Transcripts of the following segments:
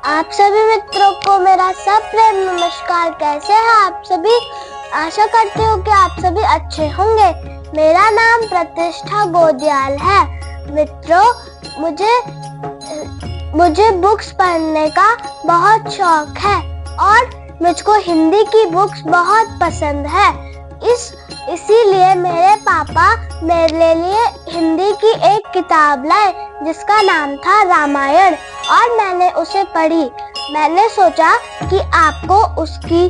आप सभी मित्रों को मेरा सप्रेम नमस्कार। कैसे हैं आप सभी? आशा करती हूँ कि आप सभी अच्छे होंगे। मेरा नाम प्रतिष्ठा गोदियाल है। मित्रों, मुझे बुक्स पढ़ने का बहुत शौक है और मुझको हिंदी की बुक्स बहुत पसंद है। इसीलिए मेरे पापा मेरे लिए हिंदी की एक किताब लाए जिसका नाम था रामायण और मैंने उसे पढ़ी। मैंने सोचा कि आपको उसकी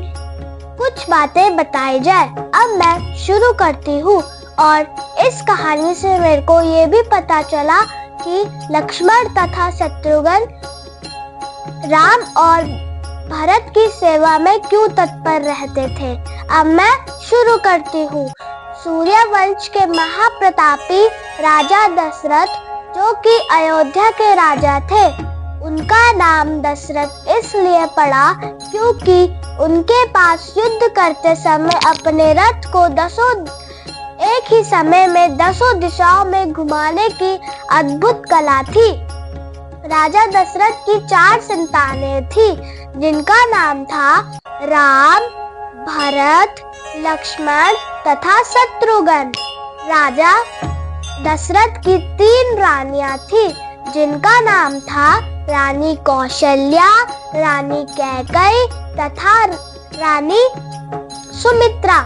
कुछ बातें बताई जाए। अब मैं शुरू करती हूँ। और इस कहानी से मेरे को ये भी पता चला कि लक्ष्मण तथा शत्रुघ्न राम और भरत की सेवा में क्यों तत्पर रहते थे। अब मैं शुरू करती हूँ। सूर्यवंश के महाप्रतापी राजा दशरथ, जो कि अयोध्या के राजा थे, उनका नाम दशरथ इसलिए पड़ा क्योंकि उनके पास युद्ध करते समय अपने रथ को एक ही समय में 10 दिशाओं में घुमाने की अद्भुत कला थी। राजा दशरथ की 4 संतानें थी जिनका नाम था राम, भरत, लक्ष्मण तथा शत्रुघ्न। राजा दशरथ की 3 रानियां थी जिनका नाम था रानी कौशल्या, रानी कैकेयी तथा रानी सुमित्रा।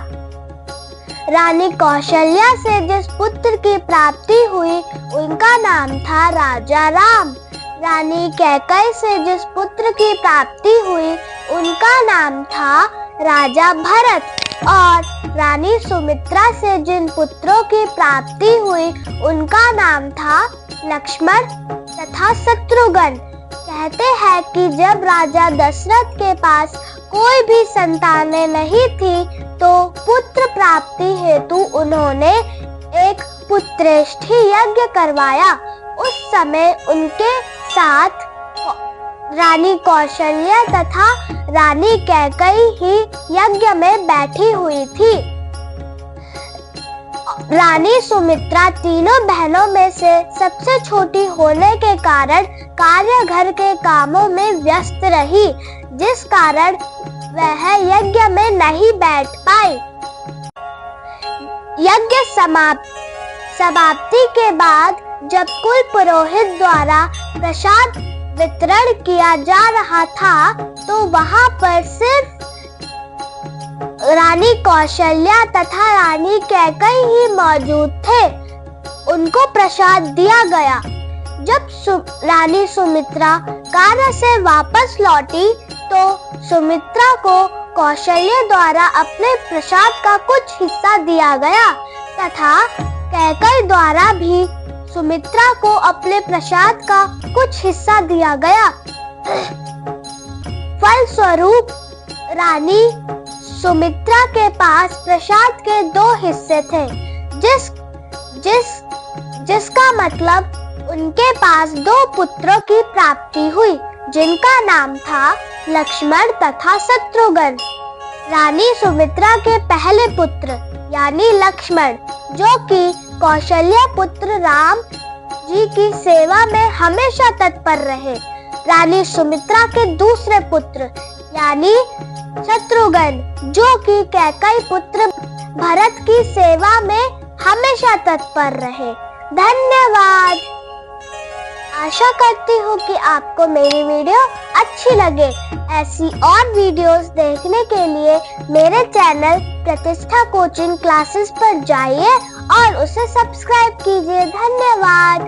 रानी कौशल्या से जिस पुत्र की प्राप्ति हुई उनका नाम था राजा राम। रानी कैकेयी से जिस पुत्र की प्राप्ति हुई उनका नाम था राजा भरत। और रानी सुमित्रा से जिन पुत्रों की प्राप्ति हुई उनका नाम था लक्ष्मण तथा शत्रुघ्न। कहते हैं कि जब राजा दशरथ के पास कोई भी संतानें नहीं थी तो पुत्र प्राप्ति हेतु उन्होंने एक पुत्रेष्ठी यज्ञ करवाया। उस समय उनके साथ रानी कौशल्या तथा रानी कैकेयी ही यज्ञ में बैठी हुई थी। रानी सुमित्रा तीनों बहनों में से सबसे छोटी होने के कारण कार्यघर के कामों में व्यस्त रही, जिस कारण वह यज्ञ में नहीं बैठ पाई। यज्ञ समाप्ति के बाद जब कुल पुरोहित द्वारा प्रसाद वितरण किया जा रहा था तो वहां पर सिर्फ रानी कौशल्या तथा रानी कैकेयी ही मौजूद थे। उनको प्रसाद दिया गया। जब रानी सुमित्रा कार्य से वापस लौटी तो सुमित्रा को कौशल्या द्वारा अपने प्रसाद का कुछ हिस्सा दिया गया तथा कैकेयी द्वारा भी सुमित्रा को अपने प्रसाद का कुछ हिस्सा दिया गया। फलस्वरूप रानी सुमित्रा के पास प्रसाद के 2 हिस्से थे, जिसका मतलब उनके पास 2 पुत्रों की प्राप्ति हुई जिनका नाम था लक्ष्मण तथा शत्रुघ्न। रानी सुमित्रा के पहले पुत्र यानी लक्ष्मण, जो कि कौशल्या पुत्र राम जी की सेवा में हमेशा तत्पर रहे। रानी सुमित्रा के दूसरे पुत्र यानी शत्रुघ्न, जो कि कैकेयी पुत्र भरत की सेवा में हमेशा तत्पर रहे। धन्यवाद। आशा करती हूँ कि आपको मेरी वीडियो अच्छी लगे। ऐसी और वीडियोस देखने के लिए मेरे चैनल प्रतिष्ठा कोचिंग क्लासेस पर जाइए और उसे सब्सक्राइब कीजिए। धन्यवाद।